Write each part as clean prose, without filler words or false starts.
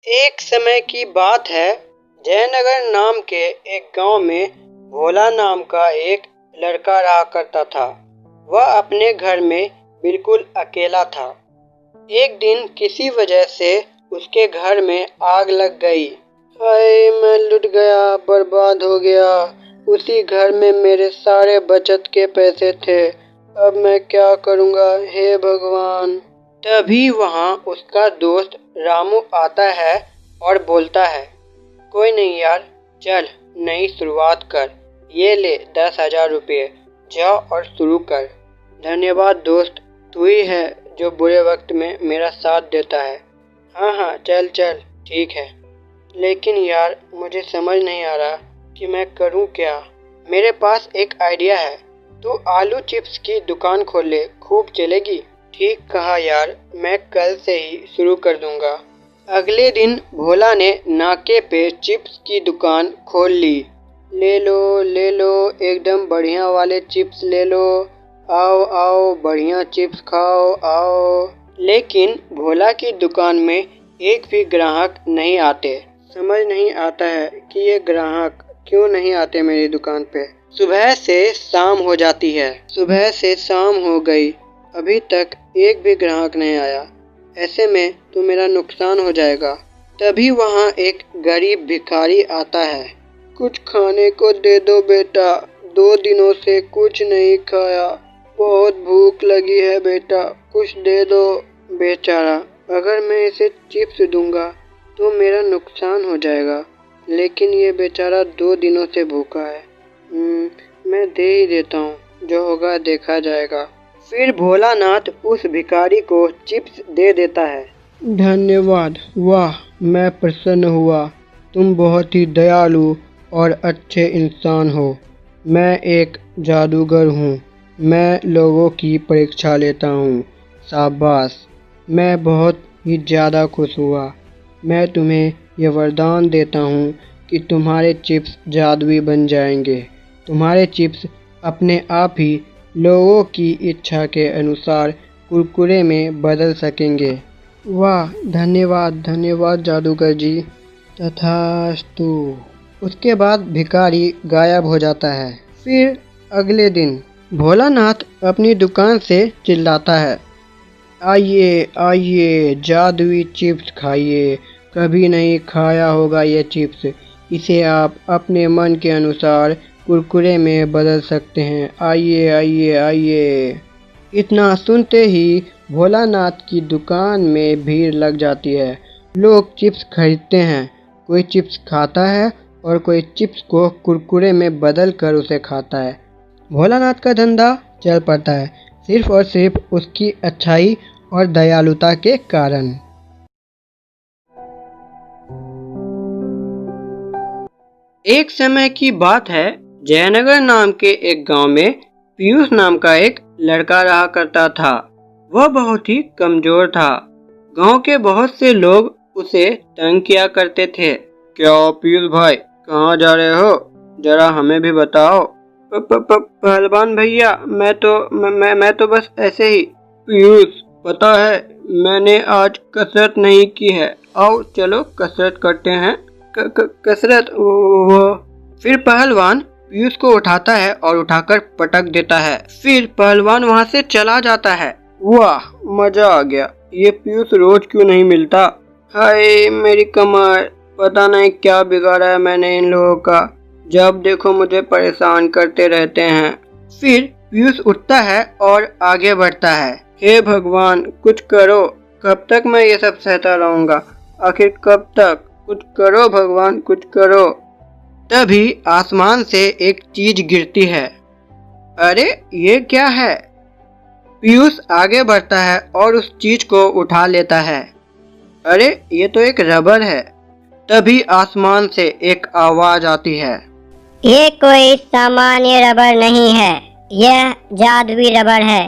एक समय की बात है। जयनगर नाम के एक गांव में भोला नाम का एक लड़का रहा करता था। वह अपने घर में बिल्कुल अकेला था। एक दिन किसी वजह से उसके घर में आग लग गई। हाय, मैं लुट गया, बर्बाद हो गया। उसी घर में मेरे सारे बचत के पैसे थे। अब मैं क्या करूँगा, हे भगवान। तभी वहाँ उसका दोस्त रामू आता है और बोलता है, कोई नहीं यार, चल नई शुरुआत कर। ये ले 10,000 रुपये, जाओ और शुरू कर। धन्यवाद दोस्त, तू ही है जो बुरे वक्त में मेरा साथ देता है। हाँ हाँ, चल चल, ठीक है। लेकिन यार, मुझे समझ नहीं आ रहा कि मैं करूँ क्या। मेरे पास एक आइडिया है, तू आलू चिप्स की दुकान खोल ले, खूब चलेगी। ठीक कहा यार, मैं कल से ही शुरू कर दूंगा। अगले दिन भोला ने नाके पे चिप्स की दुकान खोल ली। ले लो, एकदम बढ़िया वाले चिप्स ले लो। आओ आओ, बढ़िया चिप्स खाओ, आओ। लेकिन भोला की दुकान में एक भी ग्राहक नहीं आते। समझ नहीं आता है कि ये ग्राहक क्यों नहीं आते मेरी दुकान पे। सुबह से शाम हो जाती है। सुबह से शाम हो गई, अभी तक एक भी ग्राहक नहीं आया। ऐसे में तो मेरा नुकसान हो जाएगा। तभी वहाँ एक गरीब भिखारी आता है। कुछ खाने को दे दो बेटा, 2 दिनों से कुछ नहीं खाया, बहुत भूख लगी है बेटा, कुछ दे दो। बेचारा, अगर मैं इसे चिप्स दूंगा तो मेरा नुकसान हो जाएगा, लेकिन ये बेचारा 2 दिनों से भूखा है। मैं दे ही देता हूँ, जो होगा देखा जाएगा। फिर भोलानाथ उस भिखारी को चिप्स दे देता है। धन्यवाद, वाह, मैं प्रसन्न हुआ। तुम बहुत ही दयालु और अच्छे इंसान हो। मैं एक जादूगर हूँ। मैं लोगों की परीक्षा लेता हूँ। शाबाश, मैं बहुत ही ज़्यादा खुश हुआ। मैं तुम्हें यह वरदान देता हूँ कि तुम्हारे चिप्स जादुई बन जाएंगे। तुम्हारे चिप्स अपने आप ही लोगों की इच्छा के अनुसार कुरकुरे में बदल सकेंगे। वाह, धन्यवाद धन्यवाद जादूगर जी। तथास्तु। उसके बाद भिखारी गायब हो जाता है। फिर अगले दिन भोलानाथ अपनी दुकान से चिल्लाता है, आइए आइए, जादुई चिप्स खाइए। कभी नहीं खाया होगा ये चिप्स। इसे आप अपने मन के अनुसार कुरकुरे में बदल सकते हैं। आइए आइए आइए। इतना सुनते ही भोलानाथ की दुकान में भीड़ लग जाती है। लोग चिप्स खरीदते हैं। कोई चिप्स खाता है और कोई चिप्स को कुरकुरे में बदल कर उसे खाता है। भोलानाथ का धंधा चल पड़ता है, सिर्फ और सिर्फ उसकी अच्छाई और दयालुता के कारण। एक समय की बात है। जयनगर नाम के एक गांव में पीयूष नाम का एक लड़का रहा करता था। वह बहुत ही कमजोर था। गांव के बहुत से लोग उसे तंग किया करते थे। क्या पीयूष भाई, कहाँ जा रहे हो? जरा हमें भी बताओ। पहलवान भैया, मैं तो बस ऐसे ही। पीयूष, पता है मैंने आज कसरत नहीं की है। आओ चलो कसरत करते हैं। कसरत? वो। फिर पहलवान पीयूष को उठाता है और उठाकर पटक देता है। फिर पहलवान वहाँ से चला जाता है। वाह, मजा आ गया। ये पीयूष रोज क्यों नहीं मिलता? हाय मेरी कमर, पता नहीं क्या बिगाड़ा है मैंने इन लोगों का। जब देखो मुझे परेशान करते रहते हैं। फिर पीयूष उठता है और आगे बढ़ता है। हे भगवान, कुछ करो। कब तक मैं ये सब सहता रहूंगा? आखिर कब तक? कुछ करो भगवान, कुछ करो। तभी आसमान से एक चीज गिरती है। अरे ये क्या है? पीयूष आगे बढ़ता है और उस चीज को उठा लेता है। अरे ये तो एक रबर है। तभी आसमान से एक आवाज आती है, ये कोई सामान्य रबर नहीं है, यह जादुई रबर है।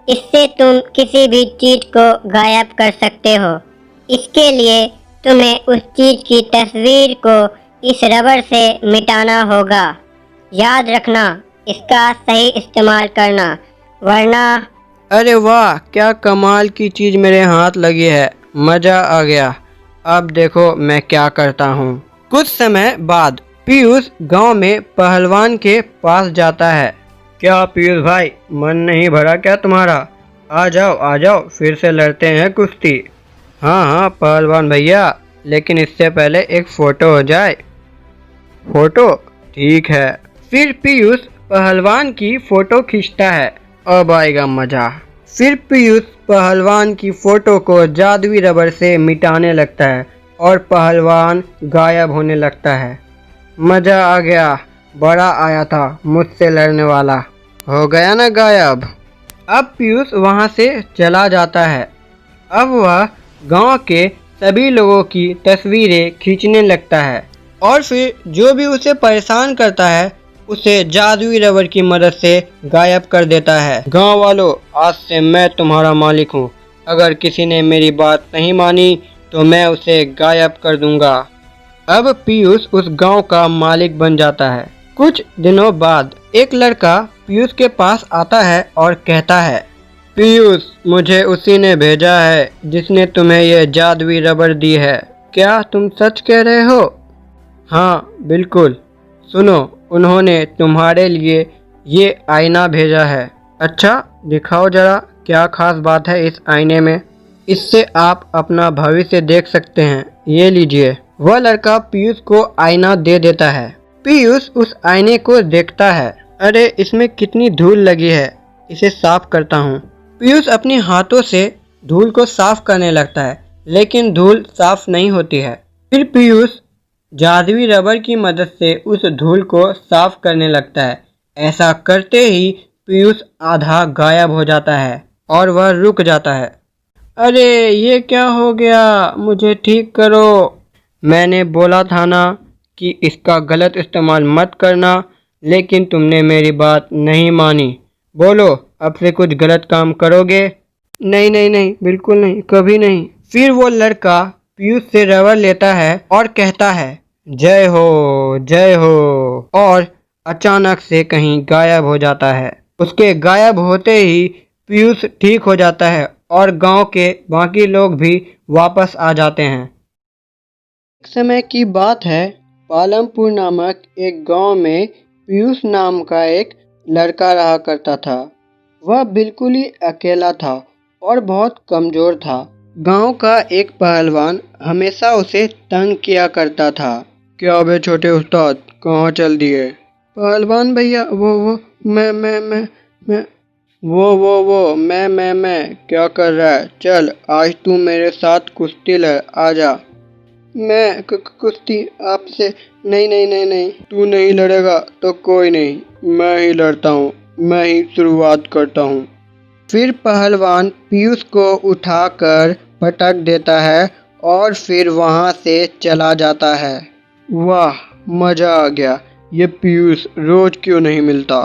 इससे तुम किसी भी चीज को गायब कर सकते हो। इसके लिए तुम्हें उस चीज की तस्वीर को इस रबर से मिटाना होगा। याद रखना, इसका सही इस्तेमाल करना, वरना। अरे वाह, क्या कमाल की चीज मेरे हाथ लगी है। मजा आ गया। अब देखो मैं क्या करता हूँ। कुछ समय बाद पीयूष गांव में पहलवान के पास जाता है। क्या पीयूष भाई, मन नहीं भरा क्या तुम्हारा? आ जाओ फिर से लड़ते हैं कुश्ती। हाँ हाँ पहलवान भैया, लेकिन इससे पहले एक फोटो हो जाए। फोटो? ठीक है। फिर पीयूष पहलवान की फोटो खींचता है। अब आएगा मजा। फिर पीयूष पहलवान की फोटो को जादुई रबर से मिटाने लगता है और पहलवान गायब होने लगता है। मजा आ गया, बड़ा आया था मुझसे लड़ने वाला, हो गया ना गायब। अब पीयूष वहां से चला जाता है। अब वह गांव के सभी लोगों की तस्वीरें खींचने लगता है और फिर जो भी उसे परेशान करता है उसे जादुई रबर की मदद से गायब कर देता है। गांव वालों, आज से मैं तुम्हारा मालिक हूँ। अगर किसी ने मेरी बात नहीं मानी तो मैं उसे गायब कर दूंगा। अब पीयूष उस गांव का मालिक बन जाता है। कुछ दिनों बाद एक लड़का पीयूष के पास आता है और कहता है, पीयूष, मुझे उसी ने भेजा है जिसने तुम्हें यह जादुई रबर दी है। क्या तुम सच कह रहे हो? हाँ बिल्कुल। सुनो, उन्होंने तुम्हारे लिए ये आईना भेजा है। अच्छा, दिखाओ जरा, क्या खास बात है इस आईने में? इससे आप अपना भविष्य देख सकते हैं। ये लीजिए। वह लड़का पीयूष को आईना दे देता है। पीयूष उस आईने को देखता है। अरे, इसमें कितनी धूल लगी है, इसे साफ करता हूँ। पीयूष अपने हाथों से धूल को साफ करने लगता है, लेकिन धूल साफ नहीं होती है। फिर पीयूष जादुई रबर की मदद से उस धूल को साफ करने लगता है। ऐसा करते ही पीयूष आधा गायब हो जाता है और वह रुक जाता है। अरे, ये क्या हो गया? मुझे ठीक करो। मैंने बोला था ना कि इसका गलत इस्तेमाल मत करना, लेकिन तुमने मेरी बात नहीं मानी। बोलो, अब से कुछ गलत काम करोगे? नहीं नहीं नहीं, बिल्कुल नहीं, कभी नहीं। फिर वो लड़का पीयूष से रबर लेता है और कहता है, जय हो, और अचानक से कहीं गायब हो जाता है। उसके गायब होते ही पीयूष ठीक हो जाता है और गांव के बाकी लोग भी वापस आ जाते हैं। एक समय की बात है, पालमपुर नामक एक गांव में पीयूष नाम का एक लड़का रहा करता था। वह बिल्कुल ही अकेला था और बहुत कमजोर था। गांव का एक पहलवान हमेशा उसे तंग किया करता था। क्या बे छोटे उस्ताद, कहाँ चल दिए? पहलवान भैया, मैं क्या कर रहा है? चल, आज तू मेरे साथ कुश्ती लड़, आजा। मैं कुश्ती आपसे? नहीं, तू नहीं लड़ेगा तो कोई नहीं, मैं ही लड़ता हूँ, मैं ही शुरुआत करता हूँ। फिर पहलवान पीयूष को उठाकर पटक देता है और फिर वहाँ से चला जाता है। वाह, मजा आ गया। ये पीयूष रोज क्यों नहीं मिलता?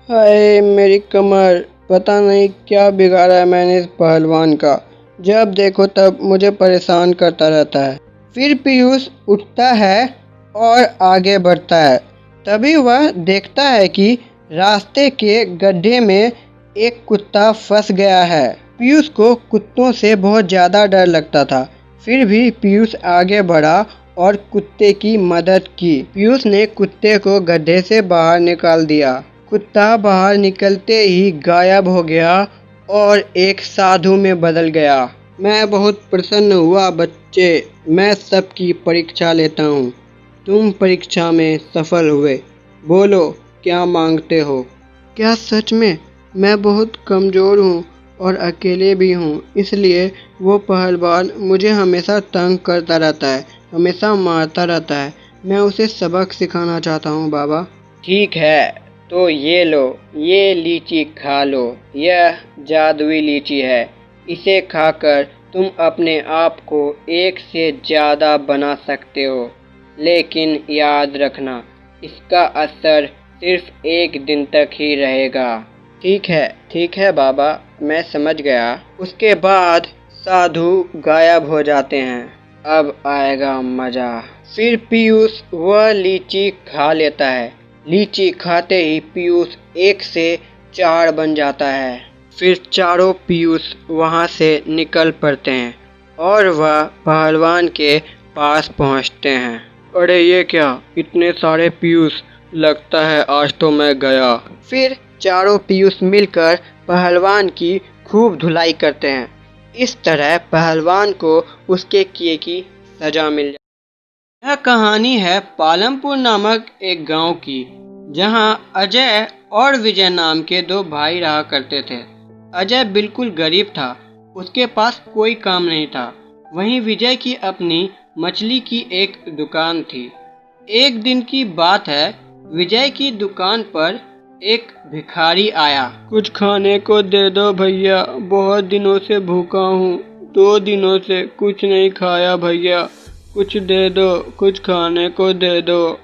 हाय मेरी कमर, पता नहीं क्या बिगाड़ा है मैंने इस पहलवान का। जब देखो तब मुझे परेशान करता रहता है। फिर पीयूष उठता है और आगे बढ़ता है। तभी वह देखता है कि रास्ते के गड्ढे में एक कुत्ता फंस गया है। पीयूष को कुत्तों से बहुत ज़्यादा डर लगता था, फिर भी पीयूष आगे बढ़ा और कुत्ते की मदद की। पीयूष ने कुत्ते को गड्ढे से बाहर निकाल दिया। कुत्ता बाहर निकलते ही गायब हो गया और एक साधु में बदल गया। मैं बहुत प्रसन्न हुआ बच्चे, मैं सबकी परीक्षा लेता हूँ। तुम परीक्षा में सफल हुए। बोलो, क्या मांगते हो? क्या सच में? मैं बहुत कमज़ोर हूँ और अकेले भी हूँ, इसलिए वो पहलवान मुझे हमेशा तंग करता रहता है, हमेशा मारता रहता है। मैं उसे सबक सिखाना चाहता हूँ बाबा। ठीक है, तो ये लो, ये लीची खा लो। यह जादुई लीची है। इसे खाकर तुम अपने आप को एक से ज़्यादा बना सकते हो, लेकिन याद रखना, इसका असर सिर्फ एक दिन तक ही रहेगा। ठीक है बाबा, मैं समझ गया। उसके बाद साधु गायब हो जाते हैं। अब आएगा मजा। फिर पीयूष वह लीची खा लेता है। लीची खाते ही पीयूष 1 से 4 बन जाता है। फिर चारों पीयूष वहाँ से निकल पड़ते हैं और वह पहलवान के पास पहुंचते हैं। अरे ये क्या, इतने सारे पीयूष, लगता है आज तो मैं गया। फिर चारों पीयूष मिलकर पहलवान की खूब धुलाई करते हैं। इस तरह पहलवान को उसके किए की सजा मिल जाती है। यह कहानी है पालमपुर नामक एक गांव की, जहां अजय और विजय नाम के दो भाई रहा करते थे। अजय बिल्कुल गरीब था, उसके पास कोई काम नहीं था। वहीं विजय की अपनी मछली की एक दुकान थी। एक दिन की बात है, विजय की दुकान पर एक भिखारी आया। कुछ खाने को दे दो भैया, बहुत दिनों से भूखा हूँ, 2 दिनों से कुछ नहीं खाया भैया, कुछ दे दो, कुछ खाने को दे दो।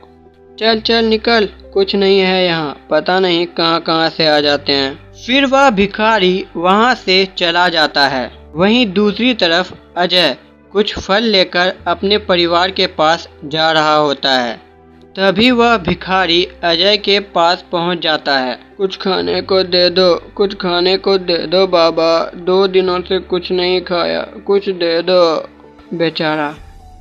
चल चल निकल, कुछ नहीं है यहाँ, पता नहीं कहाँ कहाँ से आ जाते हैं। फिर वह भिखारी वहाँ से चला जाता है। वहीं दूसरी तरफ अजय कुछ फल लेकर अपने परिवार के पास जा रहा होता है। तभी वह भिखारी अजय के पास पहुंच जाता है। कुछ खाने को दे दो, कुछ खाने को दे दो बाबा, 2 दिनों से कुछ नहीं खाया, कुछ दे दो। बेचारा,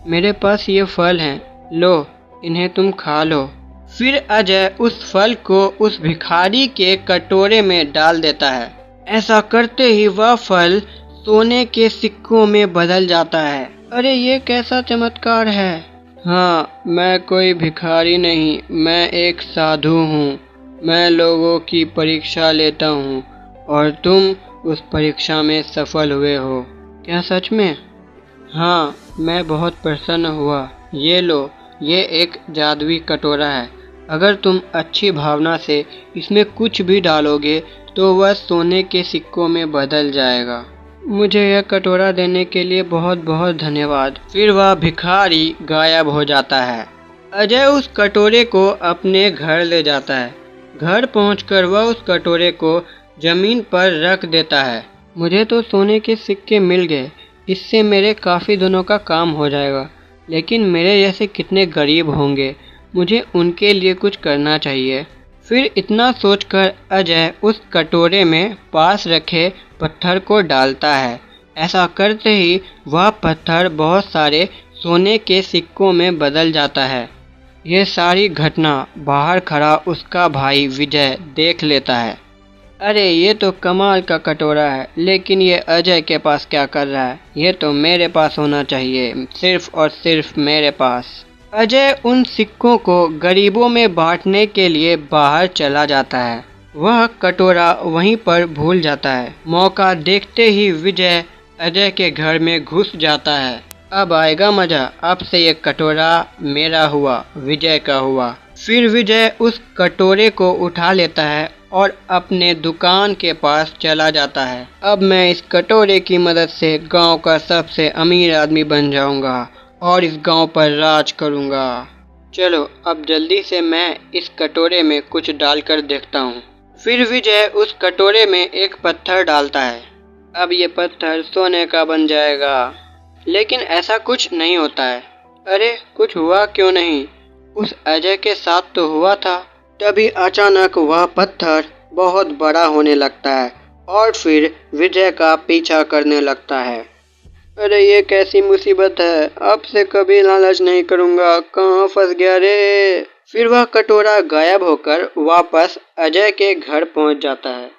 मेरे पास ये फल हैं, लो इन्हें तुम खा लो। फिर अजय उस फल को उस भिखारी के कटोरे में डाल देता है। ऐसा करते ही वह फल सोने के सिक्कों में बदल जाता है। अरे ये कैसा चमत्कार है। हाँ, मैं कोई भिखारी नहीं, मैं एक साधु हूँ। मैं लोगों की परीक्षा लेता हूँ और तुम उस परीक्षा में सफल हुए हो। क्या सच में? हाँ, मैं बहुत प्रसन्न हुआ। ये लो, ये एक जादुई कटोरा है। अगर तुम अच्छी भावना से इसमें कुछ भी डालोगे तो वह सोने के सिक्कों में बदल जाएगा। मुझे यह कटोरा देने के लिए बहुत बहुत धन्यवाद। फिर वह भिखारी गायब हो जाता है। अजय उस कटोरे को अपने घर ले जाता है। घर पहुंचकर वह उस कटोरे को जमीन पर रख देता है। मुझे तो सोने के सिक्के मिल गए, इससे मेरे काफ़ी दिनों का काम हो जाएगा। लेकिन मेरे जैसे कितने गरीब होंगे, मुझे उनके लिए कुछ करना चाहिए। फिर इतना सोचकर अजय उस कटोरे में पास रखे पत्थर को डालता है। ऐसा करते ही वह पत्थर बहुत सारे सोने के सिक्कों में बदल जाता है। यह सारी घटना बाहर खड़ा उसका भाई विजय देख लेता है। अरे ये तो कमाल का कटोरा है, लेकिन ये अजय के पास क्या कर रहा है? ये तो मेरे पास होना चाहिए, सिर्फ और सिर्फ मेरे पास। अजय उन सिक्कों को गरीबों में बांटने के लिए बाहर चला जाता है। वह कटोरा वहीं पर भूल जाता है। मौका देखते ही विजय अजय के घर में घुस जाता है। अब आएगा मजा, अब से ये कटोरा मेरा हुआ, विजय का हुआ। फिर विजय उस कटोरे को उठा लेता है और अपने दुकान के पास चला जाता है। अब मैं इस कटोरे की मदद से गांव का सबसे अमीर आदमी बन जाऊंगा और इस गांव पर राज करूंगा। चलो अब जल्दी से मैं इस कटोरे में कुछ डालकर देखता हूँ। फिर विजय उस कटोरे में एक पत्थर डालता है। अब ये पत्थर सोने का बन जाएगा। लेकिन ऐसा कुछ नहीं होता है। अरे कुछ हुआ क्यों नहीं? उस अजय के साथ तो हुआ था। तभी अचानक वह पत्थर बहुत बड़ा होने लगता है और फिर विजय का पीछा करने लगता है। अरे ये कैसी मुसीबत है, अब से कभी लालच नहीं करूँगा, कहाँ फंस गया रे। फिर वह कटोरा गायब होकर वापस अजय के घर पहुँच जाता है।